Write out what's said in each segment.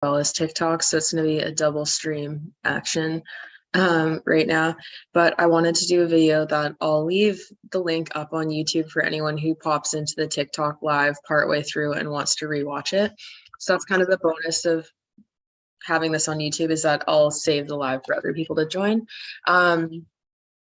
well as TikTok, so it's going to be a double stream action right now. But I wanted to do a video that I'll leave the link up on YouTube for anyone who pops into the TikTok live partway through and wants to rewatch it. So that's kind of the bonus of having this on YouTube, is that I'll save the live for other people to join.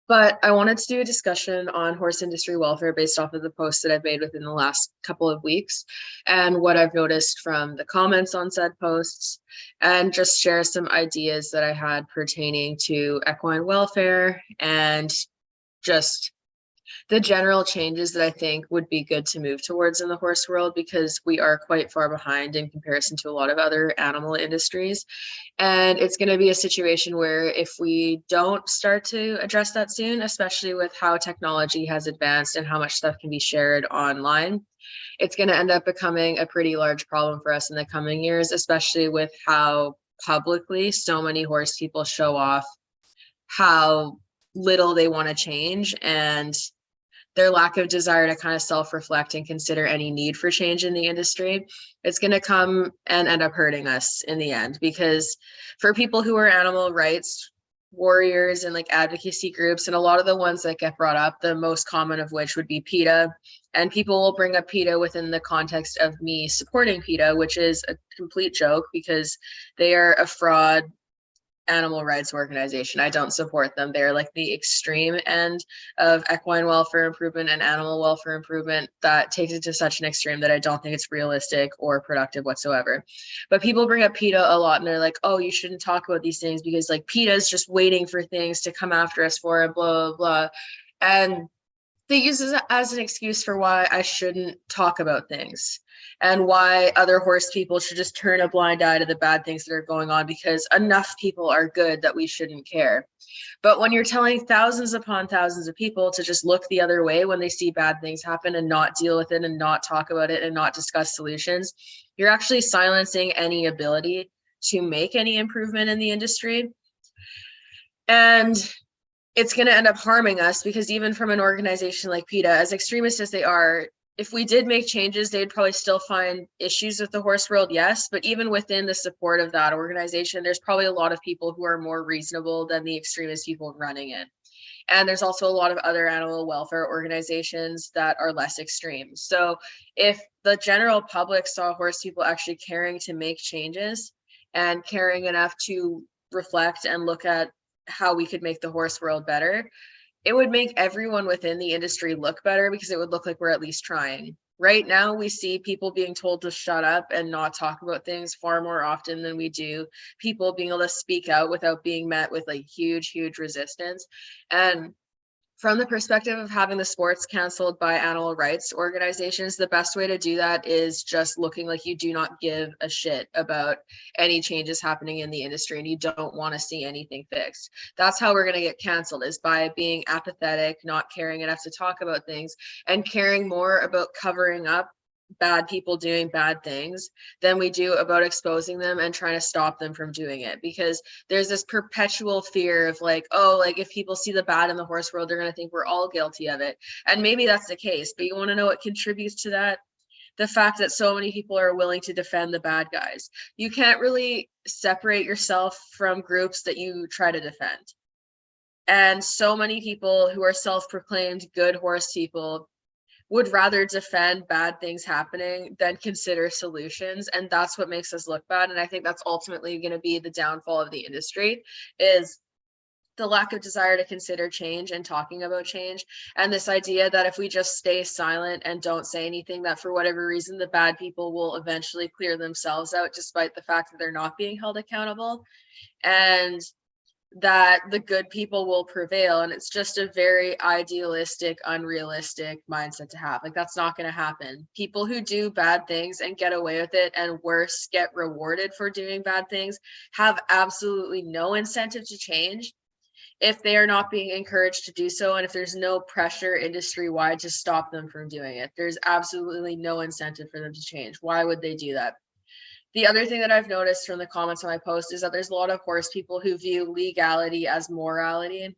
But I wanted to do a discussion on horse industry welfare based off of the posts that I've made within the last couple of weeks and what I've noticed from the comments on said posts, and just share some ideas that I had pertaining to equine welfare and just the general changes that I think would be good to move towards in the horse world, because we are quite far behind in comparison to a lot of other animal industries. And it's going to be a situation where if we don't start to address that soon, especially with how technology has advanced and how much stuff can be shared online, it's going to end up becoming a pretty large problem for us in the coming years, especially with how publicly so many horse people show off how little they want to change, and their lack of desire to kind of self-reflect and consider any need for change in the industry. It's going to come and end up hurting us in the end, because for people who are animal rights warriors and like advocacy groups, and a lot of the ones that get brought up, the most common of which would be PETA, and people will bring up PETA within the context of me supporting PETA, which is a complete joke because they are a fraud animal rights organization. I don't support them. They're like the extreme end of equine welfare improvement and animal welfare improvement that takes it to such an extreme that I don't think it's realistic or productive whatsoever. But people bring up PETA a lot and they're like, oh, you shouldn't talk about these things because like PETA is just waiting for things to come after us for it, blah, blah, blah. And they use it as an excuse for why I shouldn't talk about things and why other horse people should just turn a blind eye to the bad things that are going on because enough people are good that we shouldn't care. But when you're telling thousands upon thousands of people to just look the other way when they see bad things happen and not deal with it and not talk about it and not discuss solutions, you're actually silencing any ability to make any improvement in the industry. And it's going to end up harming us, because even from an organization like PETA, as extremist as they are, if we did make changes, they'd probably still find issues with the horse world, yes. But even within the support of that organization, there's probably a lot of people who are more reasonable than the extremist people running it. And there's also a lot of other animal welfare organizations that are less extreme. So if the general public saw horse people actually caring to make changes and caring enough to reflect and look at how we could make the horse world better, it would make everyone within the industry look better, because it would look like we're at least trying. Right now, we see people being told to shut up and not talk about things far more often than we do people being able to speak out without being met with like huge resistance. And from the perspective of having the sports canceled by animal rights organizations, the best way to do that is just looking like you do not give a shit about any changes happening in the industry and you don't want to see anything fixed. That's how we're going to get canceled, is by being apathetic, not caring enough to talk about things, and caring more about covering up bad people doing bad things than we do about exposing them and trying to stop them from doing it. Because there's this perpetual fear of like, oh, like if people see the bad in the horse world, they're going to think we're all guilty of it. And maybe that's the case, but you want to know what contributes to that? The fact that so many people are willing to defend the bad guys. You can't really separate yourself from groups that you try to defend. And so many people who are self-proclaimed good horse people would rather defend bad things happening than consider solutions. And that's what makes us look bad. And I think that's ultimately going to be the downfall of the industry, is the lack of desire to consider change and talking about change. And this idea that if we just stay silent and don't say anything, that for whatever reason, the bad people will eventually clear themselves out, despite the fact that they're not being held accountable. And that the good people will prevail. And it's just a very idealistic, unrealistic mindset to have. Like, that's not going to happen. People who do bad things and get away with it, and worse, get rewarded for doing bad things, have absolutely no incentive to change if they are not being encouraged to do so, and if there's no pressure industry-wide to stop them from doing it. There's absolutely no incentive for them to change. Why would they do that? The other thing that I've noticed from the comments on my post is that there's a lot of horse people who view legality as morality.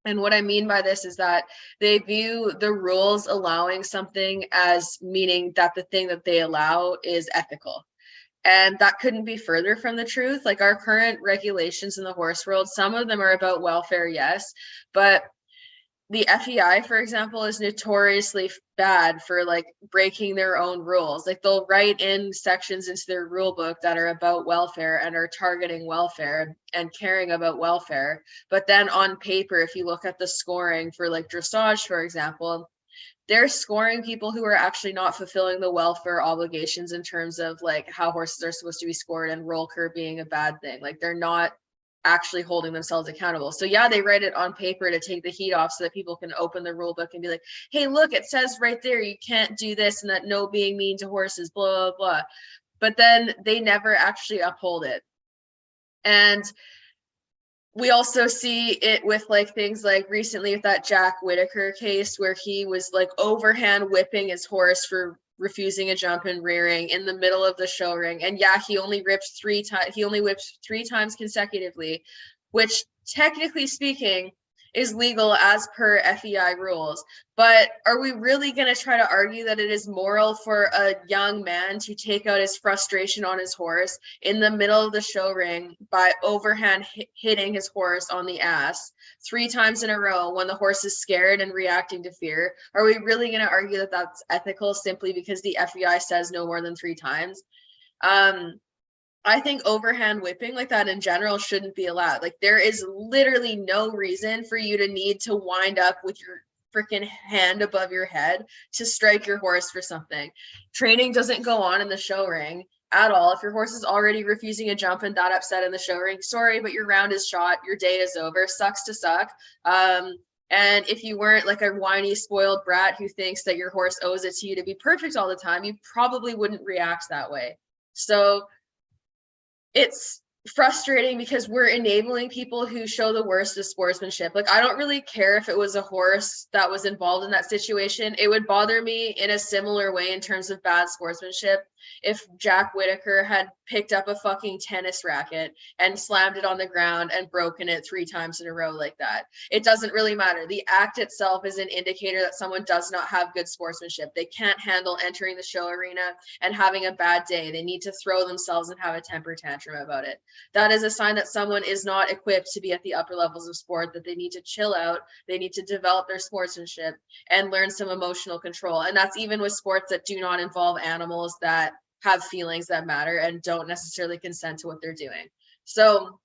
And what I mean by this is that they view the rules allowing something as meaning that the thing that they allow is ethical. And that couldn't be further from the truth. Like our current regulations in the horse world, some of them are about welfare, yes, but the FEI, for example, is notoriously bad for like breaking their own rules. Like they'll write in sections into their rule book that are about welfare and are targeting welfare and caring about welfare. But then on paper, if you look at the scoring for like dressage, for example, they're scoring people who are actually not fulfilling the welfare obligations in terms of like how horses are supposed to be scored and roll curve being a bad thing. Like they're not actually holding themselves accountable. So yeah, they write it on paper to take the heat off so that people can open the rule book and be like, hey, look, it says right there, you can't do this and that no being mean to horses, blah, blah, blah. But then they never actually uphold it. And we also see it with like things like recently with that Jack Whitaker case where he was like overhand whipping his horse for refusing a jump and rearing in the middle of the show ring. And yeah, he only whipped 3 times consecutively, which technically speaking is legal as per FEI rules. But are we really going to try to argue that it is moral for a young man to take out his frustration on his horse in the middle of the show ring by overhand hitting his horse on the ass 3 times in a row when the horse is scared and reacting to fear? Are we really going to argue that that's ethical simply because the FEI says no more than 3 times? I think overhand whipping like that in general shouldn't be allowed. Like there is literally no reason for you to need to wind up with your freaking hand above your head to strike your horse for something. Training doesn't go on in the show ring at all. If your horse is already refusing a jump and that upset in the show ring, sorry, but your round is shot, your day is over, sucks to suck. And if you weren't like a whiny, spoiled brat who thinks that your horse owes it to you to be perfect all the time, you probably wouldn't react that way. So it's frustrating because we're enabling people who show the worst of sportsmanship. Like, I don't really care if it was a horse that was involved in that situation. It would bother me in a similar way in terms of bad sportsmanship if Jack Whitaker had picked up a fucking tennis racket and slammed it on the ground and broken it 3 times in a row like that. It doesn't really matter. The act itself is an indicator that someone does not have good sportsmanship. They can't handle entering the show arena and having a bad day. They need to throw themselves and have a temper tantrum about it. That is a sign that someone is not equipped to be at the upper levels of sport, that they need to chill out, they need to develop their sportsmanship and learn some emotional control. And that's even with sports that do not involve animals that have feelings that matter and don't necessarily consent to what they're doing. So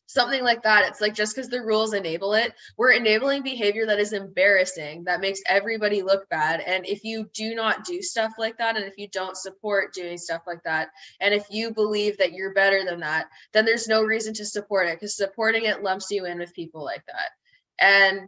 something like that, it's like just because the rules enable it, we're enabling behavior that is embarrassing, that makes everybody look bad. And if you do not do stuff like that, and if you don't support doing stuff like that, and if you believe that you're better than that, then there's no reason to support it, because supporting it lumps you in with people like that. And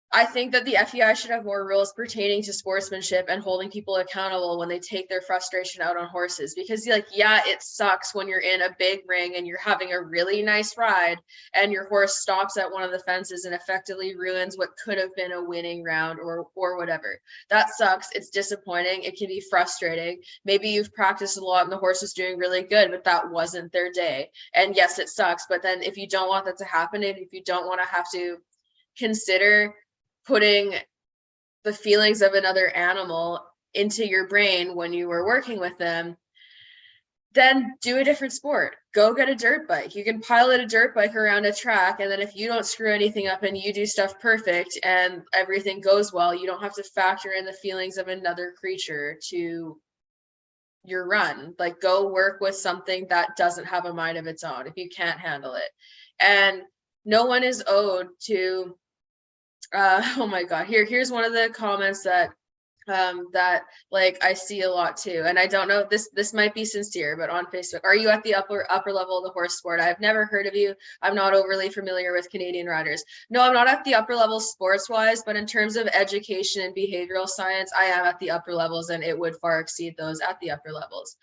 I think that the FEI should have more rules pertaining to sportsmanship and holding people accountable when they take their frustration out on horses. Because, like, yeah, it sucks when you're in a big ring and you're having a really nice ride and your horse stops at one of the fences and effectively ruins what could have been a winning round or whatever. That sucks. It's disappointing. It can be frustrating. Maybe you've practiced a lot and the horse is doing really good, but that wasn't their day. And yes, it sucks. But then if you don't want that to happen, and if you don't want to have to consider putting the feelings of another animal into your brain when you were working with them, then do a different sport. Go get a dirt bike. You can pilot a dirt bike around a track, and then if you don't screw anything up and you do stuff perfect and everything goes well, you don't have to factor in the feelings of another creature to your run. Like, go work with something that doesn't have a mind of its own if you can't handle it. And no one is owed to oh my god, here's one of the comments that like I see a lot too, and I don't know, this might be sincere, but on Facebook: are you at the upper level of the horse sport? I've never heard of you. I'm not overly familiar with Canadian riders. No, I'm not at the upper level sports wise, but in terms of education and behavioral science, I am at the upper levels, and it would far exceed those at the upper levels.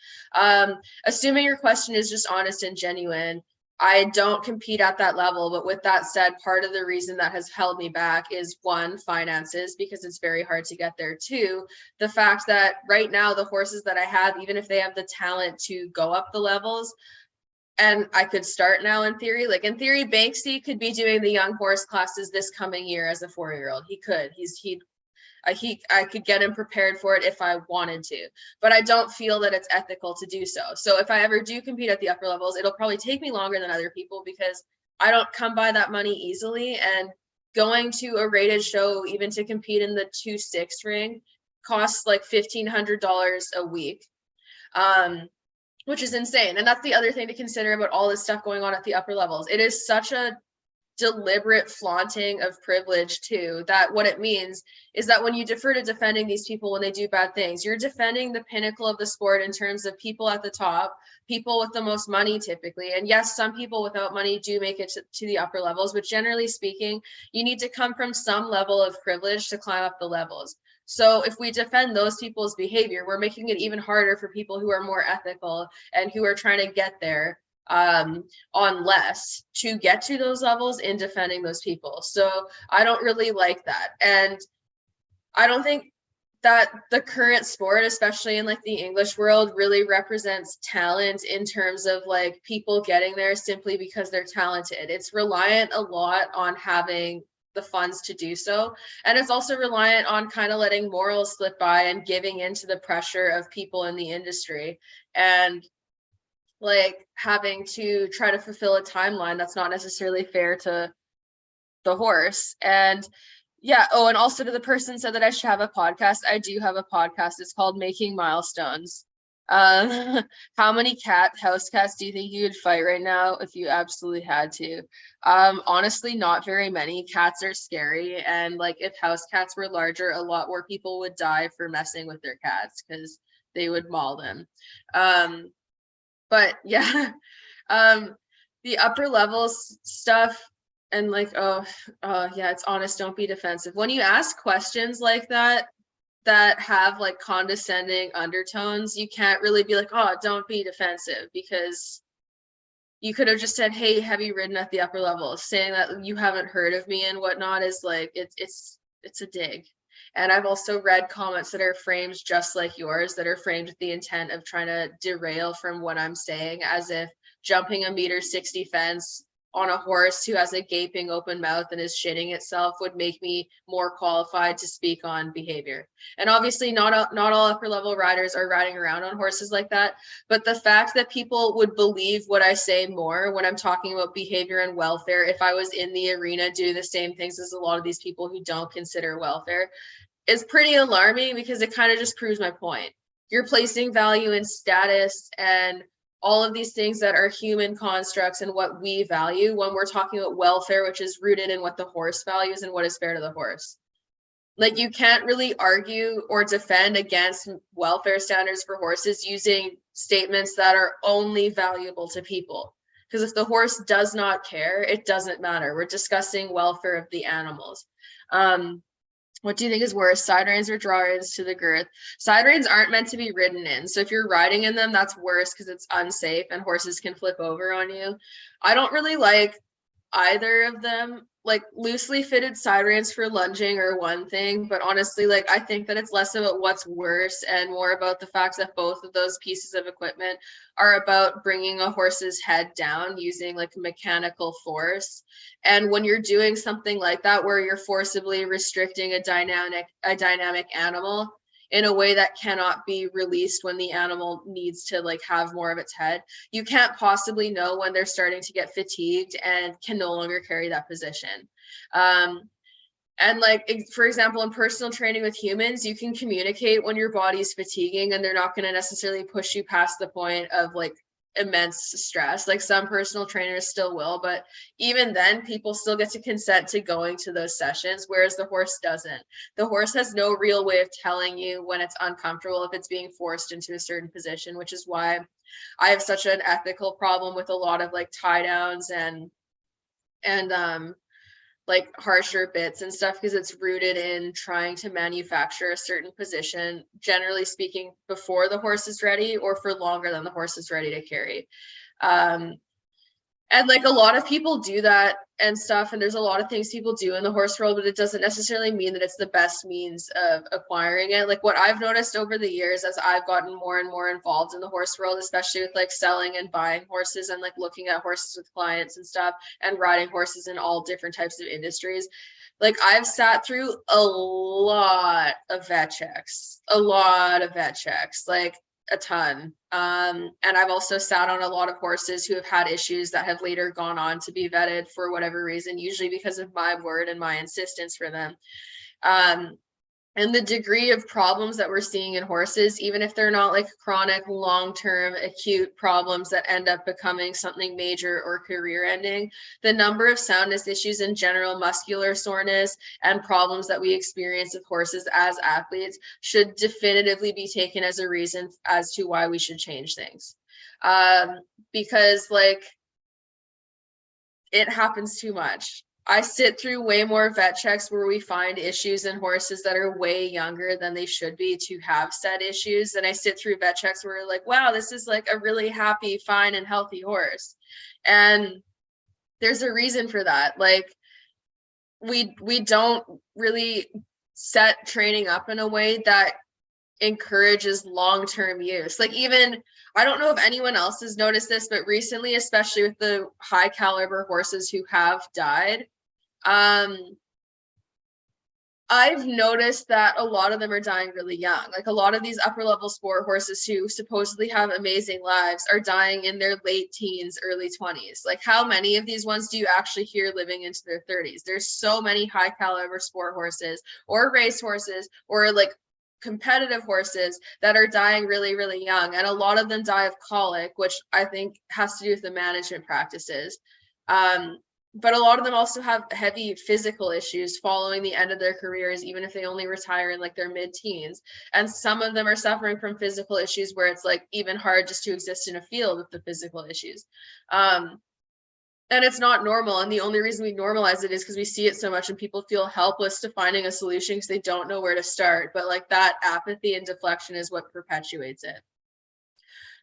Assuming your question is just honest and genuine, I don't compete at that level. But with that said, part of the reason that has held me back is, one, finances, because it's very hard to get there. Two, the fact that right now the horses that I have, even if they have the talent to go up the levels, and I could start now in theory, like in theory, Banksy could be doing the young horse classes this coming year as a 4-year-old. He could. I could get him prepared for it if I wanted to, but I don't feel that it's ethical to do so. So if I ever do compete at the upper levels, it'll probably take me longer than other people because I don't come by that money easily. And going to a rated show, even to compete in the 2-6 ring, costs like $1,500 a week, which is insane. And that's the other thing to consider about all this stuff going on at the upper levels. It is such a deliberate flaunting of privilege too, that what it means is that when you defer to defending these people when they do bad things, you're defending the pinnacle of the sport in terms of people at the top, people with the most money typically. And yes, some people without money do make it to the upper levels, but generally speaking, you need to come from some level of privilege to climb up the levels. So if we defend those people's behavior, we're making it even harder for people who are more ethical and who are trying to get there on less to get to those levels in defending those people. So I don't really like that. And I don't think that the current sport, especially in like the English world, really represents talent in terms of like people getting there simply because they're talented. It's reliant a lot on having the funds to do so. And it's also reliant on kind of letting morals slip by and giving into the pressure of people in the industry. And like having to try to fulfill a timeline that's not necessarily fair to the horse. And yeah, oh, and also to the person said that I should have a podcast. I do have a podcast. It's called Making Milestones. How many house cats do you think you would fight right now if you absolutely had to? Honestly, not very many. Cats are scary, and like if house cats were larger, a lot more people would die for messing with their cats because they would maul them. But yeah, the upper levels stuff and like, oh yeah, it's honest, don't be defensive. When you ask questions like that have like condescending undertones, you can't really be like, oh, don't be defensive, because you could have just said, hey, have you ridden at the upper levels? Saying that you haven't heard of me and whatnot is like, it's a dig. And I've also read comments that are framed just like yours, that are framed with the intent of trying to derail from what I'm saying, as if jumping a 1.60 meter fence on a horse who has a gaping open mouth and is shitting itself would make me more qualified to speak on behavior. And obviously not all upper level riders are riding around on horses like that, but the fact that people would believe what I say more when I'm talking about behavior and welfare if I was in the arena doing the same things as a lot of these people who don't consider welfare is pretty alarming, because it kind of just proves my point. You're placing value in status and all of these things that are human constructs and what we value when we're talking about welfare, which is rooted in what the horse values and what is fair to the horse. Like, you can't really argue or defend against welfare standards for horses using statements that are only valuable to people. Because if the horse does not care, it doesn't matter. We're discussing welfare of the animals. What do you think is worse, side reins or draw reins to the girth? Side reins aren't meant to be ridden in. So if you're riding in them, that's worse because it's unsafe and horses can flip over on you. I don't really like either of them. Like, loosely fitted side reins for lunging are one thing, but honestly, like, I think that it's less about what's worse and more about the fact that both of those pieces of equipment are about bringing a horse's head down using like mechanical force. And when you're doing something like that, where you're forcibly restricting a dynamic animal in a way that cannot be released when the animal needs to like have more of its head, you can't possibly know when they're starting to get fatigued and can no longer carry that position. And like, for example, in personal training with humans, you can communicate when your body's fatiguing, and they're not going to necessarily push you past the point of like immense stress. Like, some personal trainers still will, but even then people still get to consent to going to those sessions, whereas the horse doesn't. The horse has no real way of telling you when it's uncomfortable if it's being forced into a certain position, which is why I have such an ethical problem with a lot of like tie downs and like harsher bits and stuff, because it's rooted in trying to manufacture a certain position, generally speaking, before the horse is ready or for longer than the horse is ready to carry. And And like a lot of people do that and stuff, and there's a lot of things people do in the horse world, but it doesn't necessarily mean that it's the best means of acquiring it. Like what I've noticed over the years as I've gotten more and more involved in the horse world, especially with like selling and buying horses and like looking at horses with clients and stuff and riding horses in all different types of industries. Like I've sat through a lot of vet checks, like a ton. And I've also sat on a lot of horses who have had issues that have later gone on to be vetted for whatever reason, usually because of my word and my insistence for them. And the degree of problems that we're seeing in horses, even if they're not like chronic, long-term, acute problems that end up becoming something major or career-ending, the number of soundness issues and general muscular soreness and problems that we experience with horses as athletes should definitively be taken as a reason as to why we should change things. Because like, it happens too much. I sit through way more vet checks where we find issues in horses that are way younger than they should be to have said issues. And I sit through vet checks where we're like, wow, this is like a really happy, fine, and healthy horse. And there's a reason for that. Like we don't really set training up in a way that encourages long-term use. Like even, I don't know if anyone else has noticed this, but recently, especially with the high caliber horses who have died, I've noticed that a lot of them are dying really young. Like a lot of these upper level sport horses who supposedly have amazing lives are dying in their late teens, early 20s. Like how many of these ones do you actually hear living into their 30s? There's so many high caliber sport horses or race horses or like competitive horses that are dying really, really young. And a lot of them die of colic, which I think has to do with the management practices. But a lot of them also have heavy physical issues following the end of their careers, even if they only retire in like their mid-teens. And some of them are suffering from physical issues where it's like even hard just to exist in a field with the physical issues. And it's not normal. And the only reason we normalize it is because we see it so much and people feel helpless to finding a solution because they don't know where to start. But like that apathy and deflection is what perpetuates it.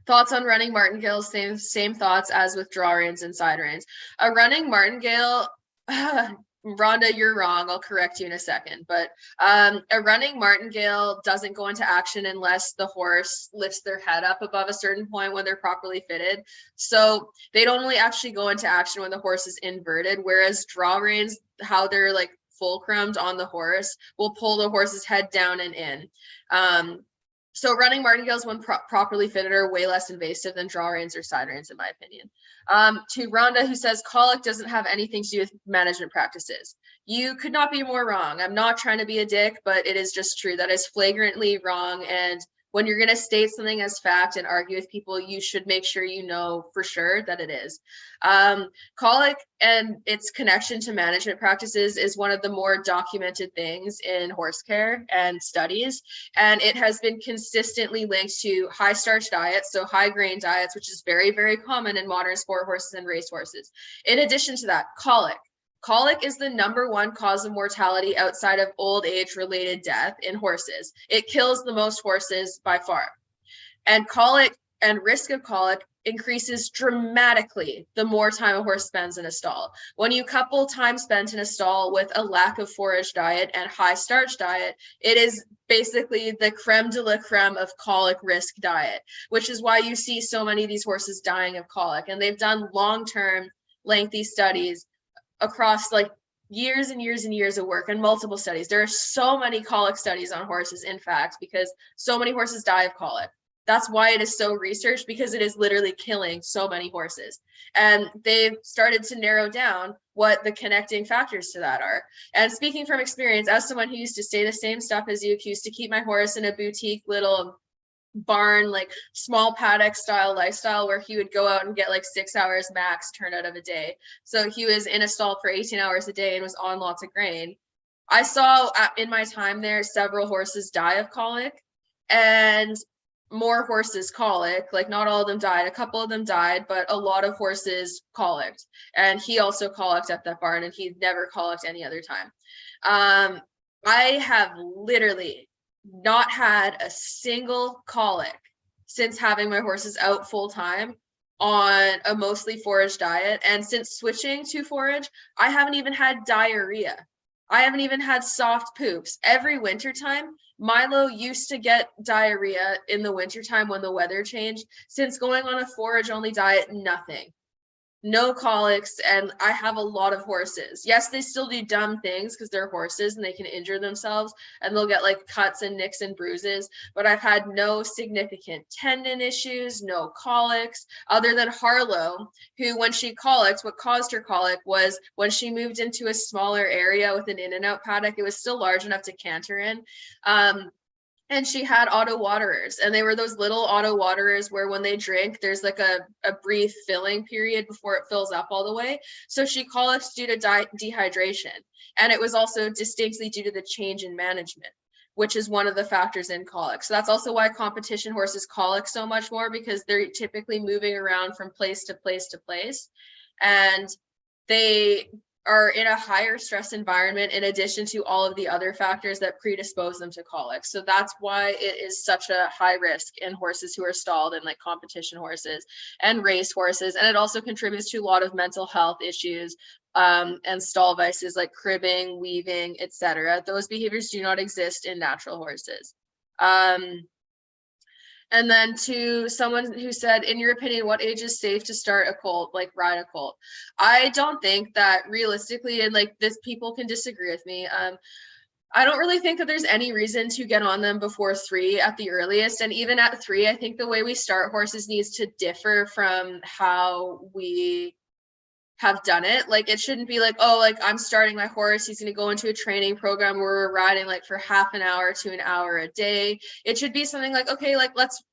Thoughts on running martingales, same thoughts as with draw reins and side reins. A running martingale, Rhonda, you're wrong. I'll correct you in a second. But a running martingale doesn't go into action unless the horse lifts their head up above a certain point when they're properly fitted. So they don't only actually go into action when the horse is inverted, whereas draw reins, how they're like fulcrumed on the horse, will pull the horse's head down and in. So running martingales when properly fitted are way less invasive than draw reins or side reins, in my opinion. To Rhonda, who says colic doesn't have anything to do with management practices. You could not be more wrong. I'm not trying to be a dick, but it is just true. That is flagrantly wrong. And when you're going to state something as fact and argue with people, you should make sure you know for sure that it is. Colic and its connection to management practices is one of the more documented things in horse care and studies. And it has been consistently linked to high starch diets, so high grain diets, which is very, very common in modern sport horses and race horses. In addition to that, colic. Colic is the #1 cause of mortality outside of old age related death in horses. It kills the most horses by far. And colic and risk of colic increases dramatically the more time a horse spends in a stall. When you couple time spent in a stall with a lack of forage diet and high starch diet, it is basically the creme de la creme of colic risk diet, which is why you see so many of these horses dying of colic. And they've done long-term, lengthy studies across like years and years and years of work and multiple studies. There are so many colic studies on horses, in fact, because so many horses die of colic. That's why it is so researched, because it is literally killing so many horses. And they've started to narrow down what the connecting factors to that are. And speaking from experience, as someone who used to say the same stuff as you, used to keep my horse in a boutique little barn, like small paddock style lifestyle where he would go out and get like 6 hours max turn out of a day. So he was in a stall for 18 hours a day and was on lots of grain. I saw in my time there several horses die of colic and more horses colic. Like not all of them died, a couple of them died, but a lot of horses colicked. And he also colicked at that barn, and he never colicked any other time. I have literally not had a single colic since having my horses out full time on a mostly forage diet. And since switching to forage, I haven't even had diarrhea. I haven't even had soft poops. Every wintertime, Milo used to get diarrhea in the wintertime when the weather changed. Since going on a forage only diet, nothing. No colics, and I have a lot of horses. Yes, they still do dumb things because they're horses and they can injure themselves and they'll get like cuts and nicks and bruises, but I've had no significant tendon issues, no colics, other than Harlow, who when she colicked, what caused her colic was when she moved into a smaller area with an in and out paddock. It was still large enough to canter in. And she had auto waterers, and they were those little auto waterers where when they drink, there's like a brief filling period before it fills up all the way. So she colicked due to dehydration. And it was also distinctly due to the change in management, which is one of the factors in colic. So that's also why competition horses colic so much more, because they're typically moving around from place to place to place. And they are in a higher stress environment in addition to all of the other factors that predispose them to colic. So that's why it is such a high risk in horses who are stalled and like competition horses and race horses. And it also contributes to a lot of mental health issues and stall vices like cribbing, weaving, etc. Those behaviors do not exist in natural horses. And then to someone who said, in your opinion, what age is safe to start a colt, like ride a colt? I don't think that realistically, and like this, people can disagree with me. I don't really think that there's any reason to get on them before 3 at the earliest. And even at 3, I think the way we start horses needs to differ from how we have done it. Like it shouldn't be like, oh, like I'm starting my horse, he's going to go into a training program where we're riding like for half an hour to an hour a day. It should be something like, okay, like let's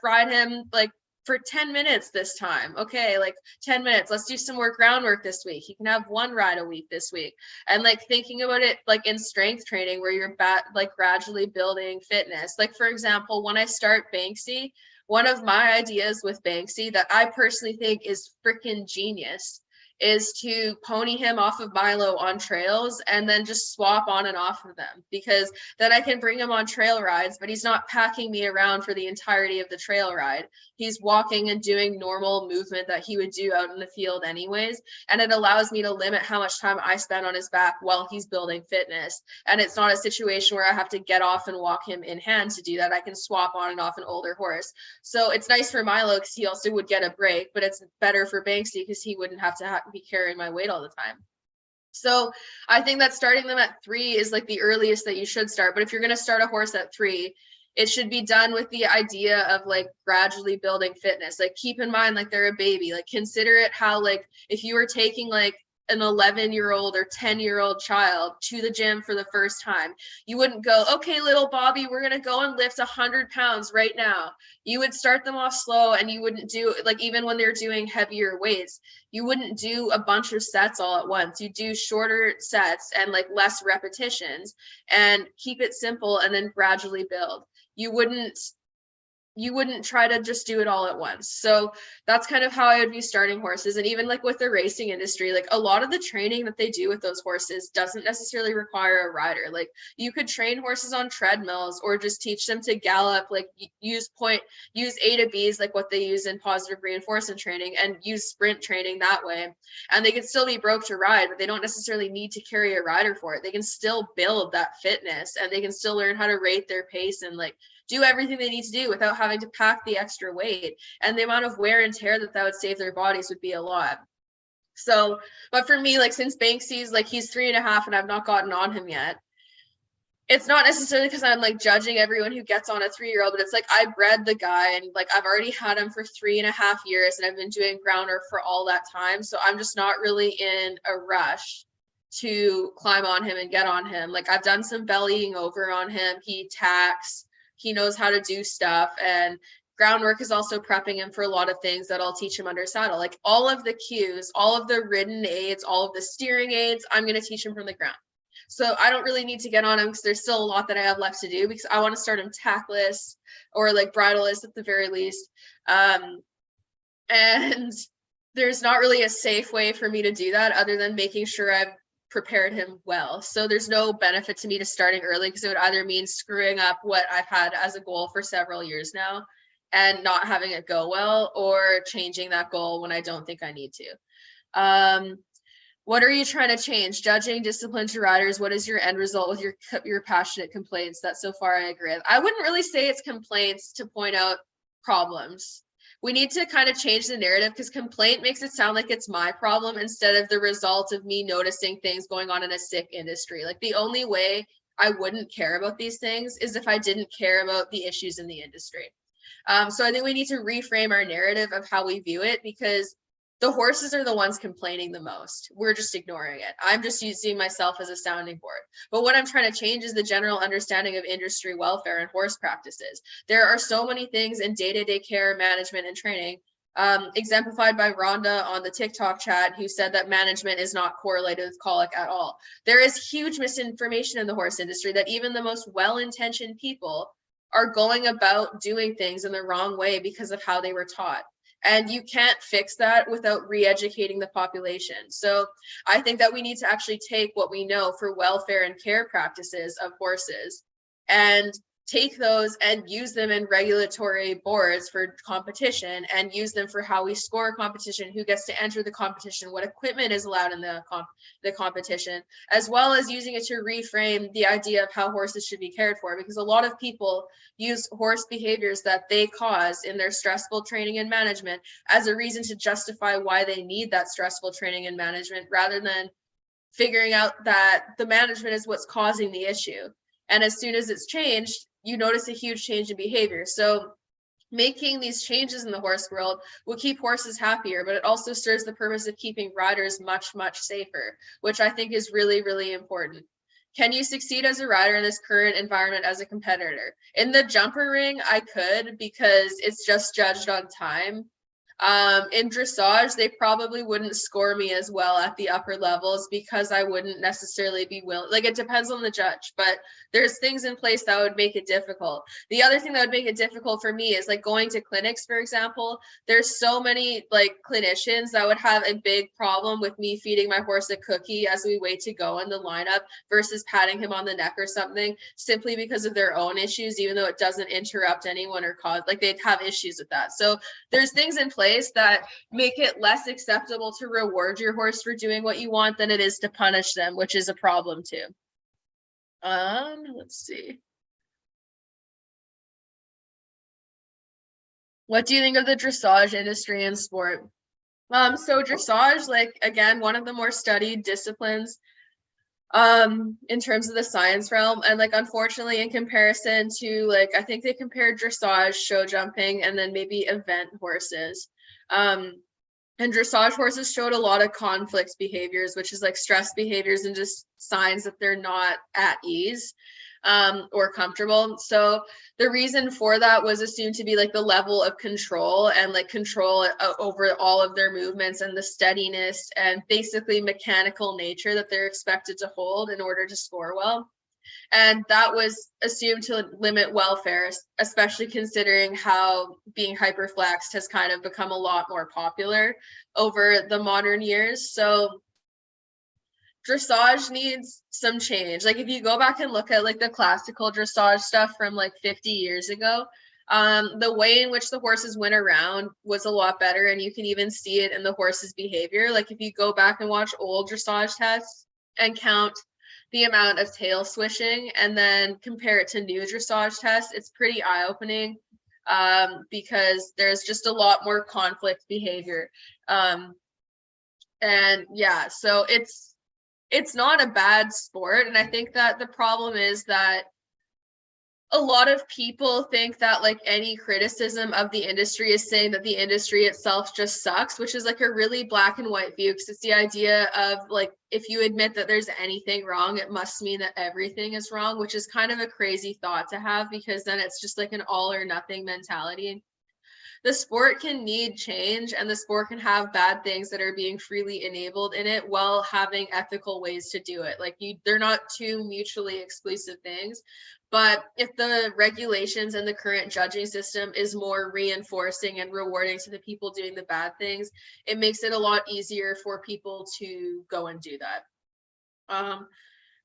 ride him like for 10 minutes this time. Okay, like 10 minutes. Let's do some more groundwork this week. He can have 1 ride a week this week. And like thinking about it like in strength training where you're like gradually building fitness. Like for example, when I start Banksy, one of my ideas with Banksy that I personally think is freaking genius is to pony him off of Milo on trails and then just swap on and off of them, because then I can bring him on trail rides, but he's not packing me around for the entirety of the trail ride. He's walking and doing normal movement that he would do out in the field anyways. And it allows me to limit how much time I spend on his back while he's building fitness. And it's not a situation where I have to get off and walk him in hand to do that. I can swap on and off an older horse. So it's nice for Milo because he also would get a break, but it's better for Banksy because he wouldn't have to be carrying my weight all the time. So I think that starting them at 3 is like the earliest that you should start. But if you're going to start a horse at 3, it should be done with the idea of like gradually building fitness. Like keep in mind, like they're a baby, like consider it how, like if you were taking like an 11-year-old or 10-year-old child to the gym for the first time, you wouldn't go, okay, little Bobby, we're going to go and lift 100 pounds right now. You would start them off slow, and you wouldn't do like, even when they're doing heavier weights, you wouldn't do a bunch of sets all at once. You do shorter sets and like less repetitions and keep it simple and then gradually build. You wouldn't try to just do it all at once. So that's kind of how I would be starting horses. And even like with the racing industry, like a lot of the training that they do with those horses doesn't necessarily require a rider. Like you could train horses on treadmills or just teach them to gallop, like use A to B's, like what they use in positive reinforcement training, and use sprint training that way. And they can still be broke to ride, but they don't necessarily need to carry a rider for it. They can still build that fitness, and they can still learn how to rate their pace and like do everything they need to do without having to pack the extra weight. And the amount of wear and tear that would save their bodies would be a lot. So, but for me, like since Banksy's like, he's 3.5 and I've not gotten on him yet, it's not necessarily because I'm like judging everyone who gets on a 3-year-old, but it's like I bred the guy and like I've already had him for 3.5 years and I've been doing groundwork for all that time. So I'm just not really in a rush to climb on him and get on him. Like I've done some bellying over on him. He tacks. He knows how to do stuff, and groundwork is also prepping him for a lot of things that I'll teach him under saddle. Like all of the cues, all of the ridden aids, all of the steering aids, I'm going to teach him from the ground. So I don't really need to get on him because there's still a lot that I have left to do, because I want to start him tackless or like bridleless at the very least. And there's not really a safe way for me to do that other than making sure I've prepared him well. So there's no benefit to me to starting early, because it would either mean screwing up what I've had as a goal for several years now, and not having it go well, or changing that goal when I don't think I need to. What are you trying to change? Judging, discipline to riders. What is your end result with your passionate complaints? That so far I agree with. I wouldn't really say it's complaints to point out problems. We need to kind of change the narrative, because complaint makes it sound like it's my problem instead of the result of me noticing things going on in a sick industry. Like, the only way I wouldn't care about these things is if I didn't care about the issues in the industry. So I think we need to reframe our narrative of how we view it, because the horses are the ones complaining the most. We're just ignoring it. I'm just using myself as a sounding board. But what I'm trying to change is the general understanding of industry welfare and horse practices. There are so many things in day-to-day care, management, and training, exemplified by Rhonda on the TikTok chat, who said that management is not correlated with colic at all. There is huge misinformation in the horse industry that even the most well-intentioned people are going about doing things in the wrong way because of how they were taught. And you can't fix that without re-educating the population. So I think that we need to actually take what we know for welfare and care practices of horses and take those and use them in regulatory boards for competition, and use them for how we score a competition, who gets to enter the competition, what equipment is allowed in the competition, as well as using it to reframe the idea of how horses should be cared for. Because a lot of people use horse behaviors that they cause in their stressful training and management as a reason to justify why they need that stressful training and management, rather than figuring out that the management is what's causing the issue. And as soon as it's changed, you notice a huge change in behavior. So making these changes in the horse world will keep horses happier, but it also serves the purpose of keeping riders much, much safer, which I think is really, really important. Can you succeed as a rider in this current environment as a competitor? In the jumper ring, I could, because it's just judged on time. In dressage, they probably wouldn't score me as well at the upper levels, because I wouldn't necessarily be willing. Like, it depends on the judge, but there's things in place that would make it difficult. The other thing that would make it difficult for me is, like, going to clinics, for example. There's so many like clinicians that would have a big problem with me feeding my horse a cookie as we wait to go in the lineup versus patting him on the neck or something, simply because of their own issues, even though it doesn't interrupt anyone or cause, like, they'd have issues with that. So there's things in place that make it less acceptable to reward your horse for doing what you want than it is to punish them, which is a problem too. Let's see. What do you think of the dressage industry and sport? So dressage, like, again, one of the more studied disciplines in terms of the science realm, and, like, unfortunately, in comparison to, like, I think they compared dressage, show jumping, and then maybe event horses. And dressage horses showed a lot of conflict behaviors, which is like stress behaviors and just signs that they're not at ease or comfortable. So the reason for that was assumed to be like the level of control, and like control over all of their movements, and the steadiness and basically mechanical nature that they're expected to hold in order to score well. And that was assumed to limit welfare, especially considering how being hyperflexed has kind of become a lot more popular over the modern years. So dressage needs some change. Like, if you go back and look at like the classical dressage stuff from like 50 years ago, the way in which the horses went around was a lot better, and you can even see it in the horse's behavior. Like, if you go back and watch old dressage tests and count the amount of tail swishing and then compare it to new dressage tests, it's pretty eye-opening, because there's just a lot more conflict behavior. And yeah, so it's not a bad sport. And I think that the problem is that a lot of people think that like any criticism of the industry is saying that the industry itself just sucks, which is like a really black and white view, because it's the idea of like, if you admit that there's anything wrong, it must mean that everything is wrong, which is kind of a crazy thought to have, because then it's just like an all or nothing mentality. The sport can need change, and the sport can have bad things that are being freely enabled in it while having ethical ways to do it. Like, they're not two mutually exclusive things. But if the regulations and the current judging system is more reinforcing and rewarding to the people doing the bad things, it makes it a lot easier for people to go and do that.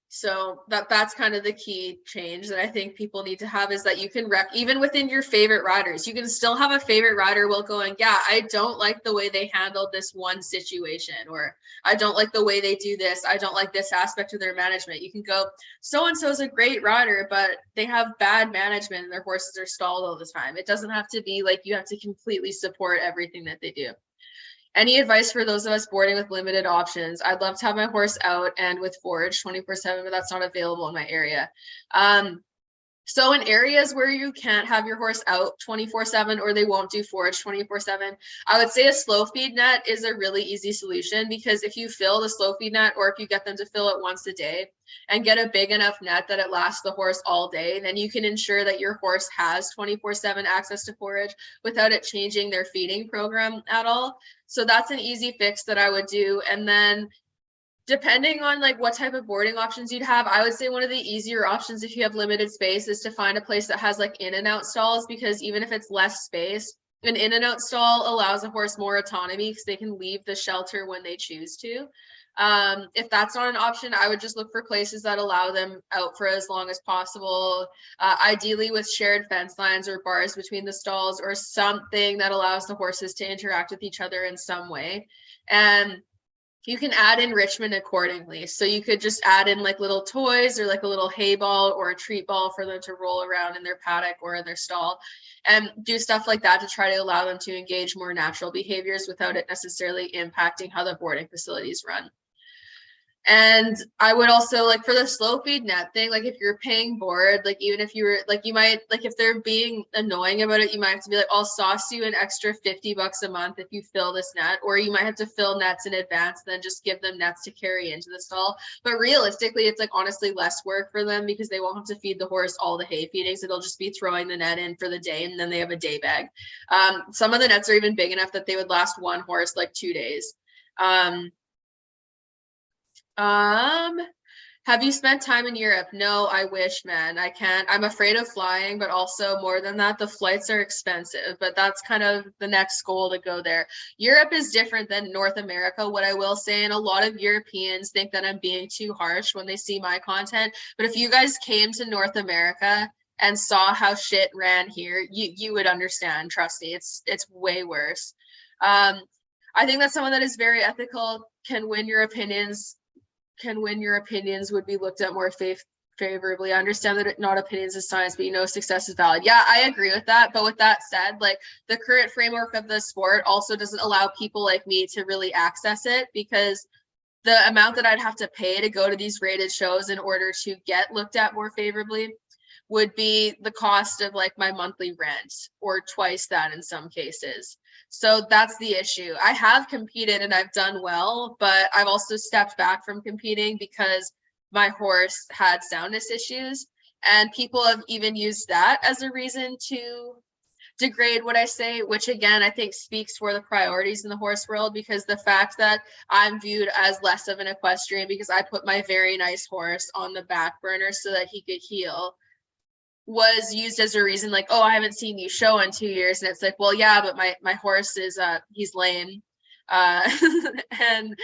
So that's kind of the key change that I think people need to have, is that you can even within your favorite riders, you can still have a favorite rider while going, yeah, I don't like the way they handled this one situation, or I don't like the way they do this. I don't like this aspect of their management. You can go, so-and-so is a great rider, but they have bad management and their horses are stalled all the time. It doesn't have to be like you have to completely support everything that they do. Any advice for those of us boarding with limited options? I'd love to have my horse out and with forage 24/7, but that's not available in my area. So in areas where you can't have your horse out 24/7, or they won't do forage 24/7, I would say a slow feed net is a really easy solution, because if you fill the slow feed net, or if you get them to fill it once a day and get a big enough net that it lasts the horse all day, then you can ensure that your horse has 24/7 access to forage without it changing their feeding program at all. So that's an easy fix that I would do. And then depending on like what type of boarding options you'd have, I would say one of the easier options if you have limited space is to find a place that has like in and out stalls, because even if it's less space, an in and out stall allows a horse more autonomy because they can leave the shelter when they choose to. If that's not an option, I would just look for places that allow them out for as long as possible, ideally with shared fence lines or bars between the stalls, or something that allows the horses to interact with each other in some way. And you can add enrichment accordingly. So you could just add in like little toys, or like a little hay ball or a treat ball for them to roll around in their paddock or in their stall, and do stuff like that to try to allow them to engage more natural behaviors without it necessarily impacting how the boarding facilities run. And I would also, like, for the slow feed net thing, like if you're paying board, like even if you were like, you might, like if they're being annoying about it, you might have to be like, I'll sauce you an extra $50 a month if you fill this net, or you might have to fill nets in advance, then just give them nets to carry into the stall. But realistically, it's like honestly less work for them, because they won't have to feed the horse all the hay feedings. It'll just be throwing the net in for the day, and then they have a day bag. Some of the nets are even big enough that they would last one horse like 2 days. Have you spent time in Europe? No, I wish, man. I can't. I'm afraid of flying, but also more than that, the flights are expensive, but that's kind of the next goal, to go there. Europe is different than North America, what I will say, and a lot of Europeans think that I'm being too harsh when they see my content. But if you guys came to North America and saw how shit ran here, you would understand. Trust me, it's way worse. I think that someone that is very ethical can win your opinions would be looked at more favorably. I understand that not opinions is science, but success is valid. Yeah, I agree with that. But with that said, like the current framework of the sport also doesn't allow people like me to really access it, because the amount that I'd have to pay to go to these rated shows in order to get looked at more favorably would be the cost of like my monthly rent, or twice that in some cases. So that's the issue. I have competed and I've done well, but I've also stepped back from competing because my horse had soundness issues, and people have even used that as a reason to degrade what I say, which again, I think speaks for the priorities in the horse world, because the fact that I'm viewed as less of an equestrian because I put my very nice horse on the back burner so that he could heal was used as a reason, like, oh, I haven't seen you show in 2 years. And it's like, well, yeah, but my horse is he's lame. And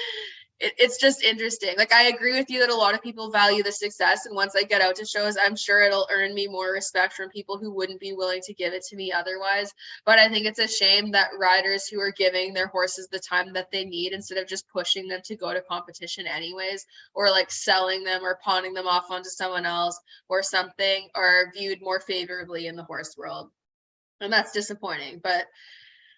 it's just interesting. Like, I agree with you that a lot of people value the success, and once I get out to shows, I'm sure it'll earn me more respect from people who wouldn't be willing to give it to me otherwise. But I think it's a shame that riders who are giving their horses the time that they need, instead of just pushing them to go to competition anyways, or like selling them or pawning them off onto someone else or something, are viewed more favorably in the horse world. And that's disappointing. But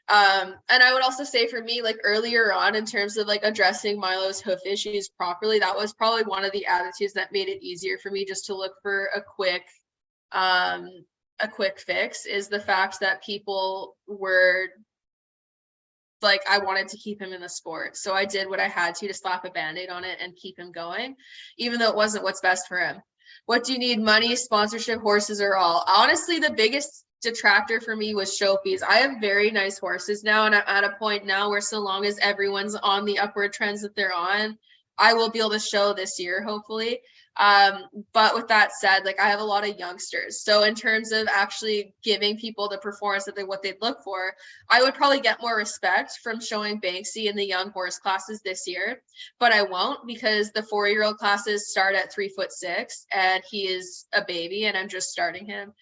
and I would also say, for me, like earlier on, in terms of like addressing Milo's hoof issues properly, that was probably one of the attitudes that made it easier for me just to look for a quick fix, is the fact that people were like, I wanted to keep him in the sport. So I did what I had to slap a band-aid on it and keep him going, even though it wasn't what's best for him. What do you need? Money, sponsorship, horses, or all? Honestly, the biggest detractor for me was show fees. I have very nice horses now, and I'm at a point now where, so long as everyone's on the upward trends that they're on, I will be able to show this year, hopefully. But with that said, like I have a lot of youngsters. So in terms of actually giving people the performance that what they'd look for, I would probably get more respect from showing Banksy in the young horse classes this year, but I won't, because the 4-year-old classes start at 3'6" and he is a baby and I'm just starting him.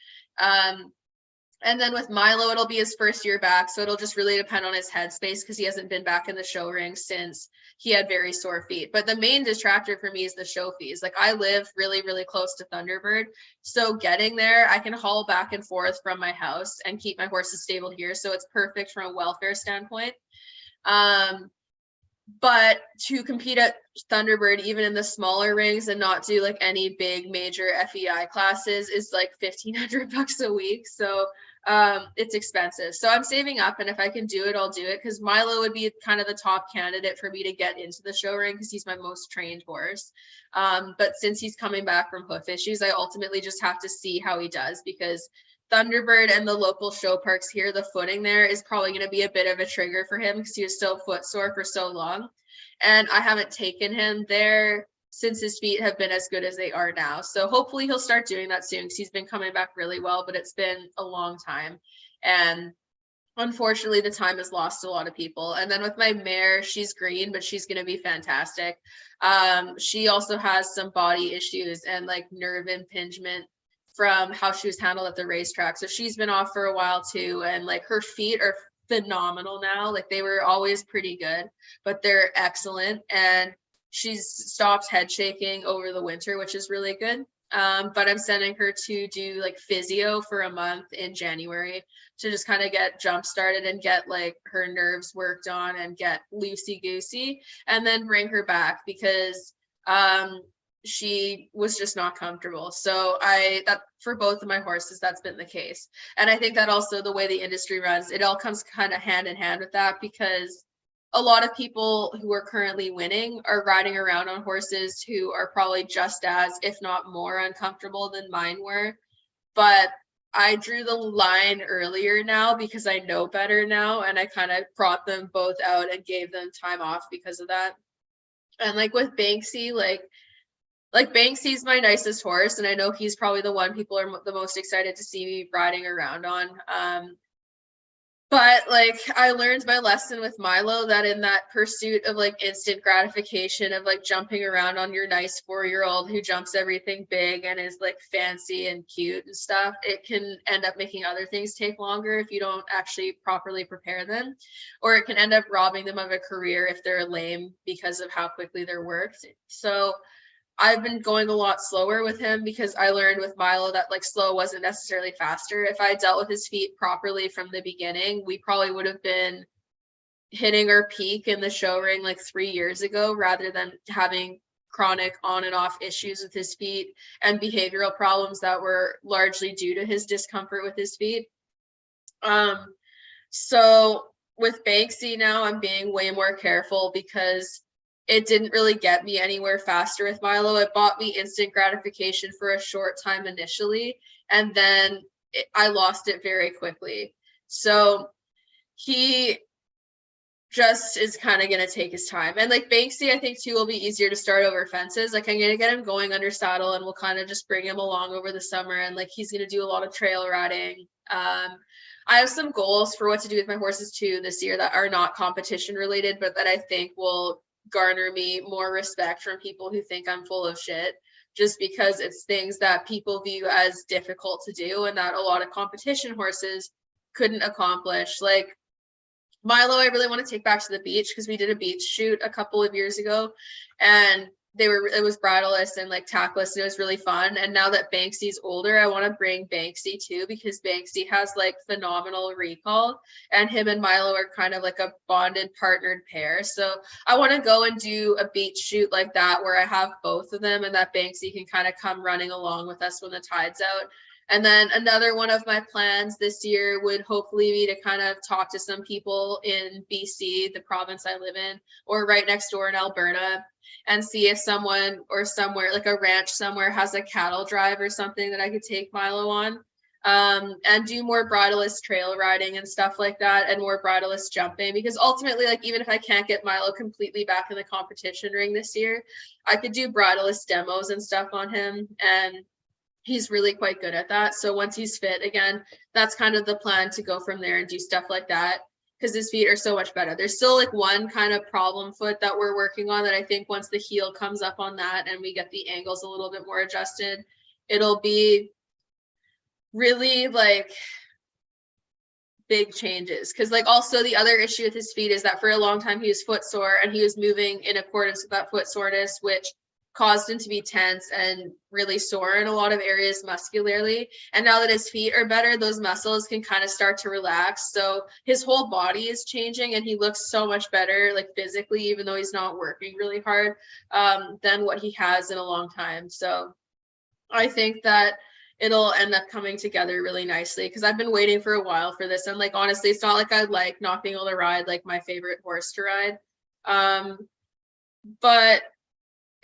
And then with Milo, it'll be his first year back. So it'll just really depend on his headspace, because he hasn't been back in the show ring since he had very sore feet. But the main detractor for me is the show fees. Like I live really, really close to Thunderbird. So getting there, I can haul back and forth from my house and keep my horses stable here. So it's perfect from a welfare standpoint. But to compete at Thunderbird, even in the smaller rings, and not do like any big major FEI classes, is like $1,500 a week. So it's expensive. So I'm saving up, and if I can do it, I'll do it, because Milo would be kind of the top candidate for me to get into the show ring, because he's my most trained horse. But since he's coming back from hoof issues, I ultimately just have to see how he does, because Thunderbird and the local show parks here, the footing there is probably going to be a bit of a trigger for him, because he was so footsore for so long. And I haven't taken him there since his feet have been as good as they are now. So hopefully he'll start doing that soon, because he's been coming back really well, but it's been a long time. And unfortunately, the time has lost a lot of people. And then with my mare, she's green, but she's going to be fantastic. She also has some body issues and like nerve impingement from how she was handled at the racetrack. So she's been off for a while too. And like her feet are phenomenal now. Like they were always pretty good, but they're excellent. And she's stopped head shaking over the winter, which is really good. But I'm sending her to do like physio for a month in January to just kind of get jump started and get like her nerves worked on and get loosey goosey, and then bring her back, because she was just not comfortable. So that for both of my horses, that's been the case. And I think that also the way the industry runs, it all comes kind of hand in hand with that, because a lot of people who are currently winning are riding around on horses who are probably just as, if not more, uncomfortable than mine were. But I drew the line earlier now because I know better now, and I kind of brought them both out and gave them time off because of that. And like with Banksy, like Banksy's my nicest horse, and I know he's probably the one people are the most excited to see me riding around on. But like I learned my lesson with Milo, that in that pursuit of like instant gratification of like jumping around on your nice 4-year-old who jumps everything big and is like fancy and cute and stuff, it can end up making other things take longer if you don't actually properly prepare them, or it can end up robbing them of a career if they're lame because of how quickly they're worked. So I've been going a lot slower with him, because I learned with Milo that like slow wasn't necessarily faster. If I dealt with his feet properly from the beginning, we probably would have been hitting our peak in the show ring like 3 years ago, rather than having chronic on and off issues with his feet and behavioral problems that were largely due to his discomfort with his feet. So with Banksy now, I'm being way more careful, because it didn't really get me anywhere faster with Milo. It bought me instant gratification for a short time initially, and then I lost it very quickly. So he just is kind of going to take his time. And like Banksy, I think too, will be easier to start over fences. Like I'm going to get him going under saddle, and we'll kind of just bring him along over the summer. And like, he's going to do a lot of trail riding. I have some goals for what to do with my horses too this year that are not competition related, but that I think will garner me more respect from people who think I'm full of shit, just because it's things that people view as difficult to do and that a lot of competition horses couldn't accomplish. Like Milo, I really want to take back to the beach, because we did a beach shoot a couple of years ago, and it was bridleless and like tackless, and it was really fun. And now that Banksy's older, I want to bring Banksy too, because Banksy has like phenomenal recall, and him and Milo are kind of like a bonded, partnered pair. So I want to go and do a beach shoot like that, where I have both of them, and that Banksy can kind of come running along with us when the tide's out. And then another one of my plans this year would hopefully be to kind of talk to some people in BC, the province I live in, or right next door in Alberta, and see if someone or somewhere like a ranch somewhere has a cattle drive or something that I could take Milo on. and do more bridleless trail riding and stuff like that, and more bridleless jumping, because ultimately, like, even if I can't get Milo completely back in the competition ring this year, I could do bridleless demos and stuff on him, and he's really quite good at that. So once he's fit again, that's kind of the plan, to go from there and do stuff like that, because his feet are so much better. There's still like one kind of problem foot that we're working on, that I think once the heel comes up on that and we get the angles a little bit more adjusted, it'll be really like big changes. Because like also the other issue with his feet is that for a long time he was foot sore, and he was moving in accordance with that foot soreness, which caused him to be tense and really sore in a lot of areas muscularly. And now that his feet are better, those muscles can kind of start to relax. So his whole body is changing, and he looks so much better, like physically, even though he's not working really hard, than what he has in a long time. So I think that it'll end up coming together really nicely, because I've been waiting for a while for this. And like, honestly, it's not like I like not being able to ride like my favorite horse to ride. But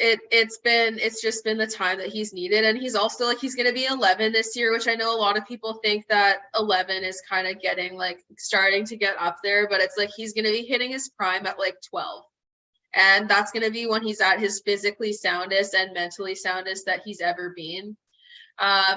it's just been the time that he's needed. And he's also like, he's going to be 11 this year, which I know a lot of people think that 11 is kind of getting like starting to get up there, but it's like he's going to be hitting his prime at like 12. And that's going to be when he's at his physically soundest and mentally soundest that he's ever been.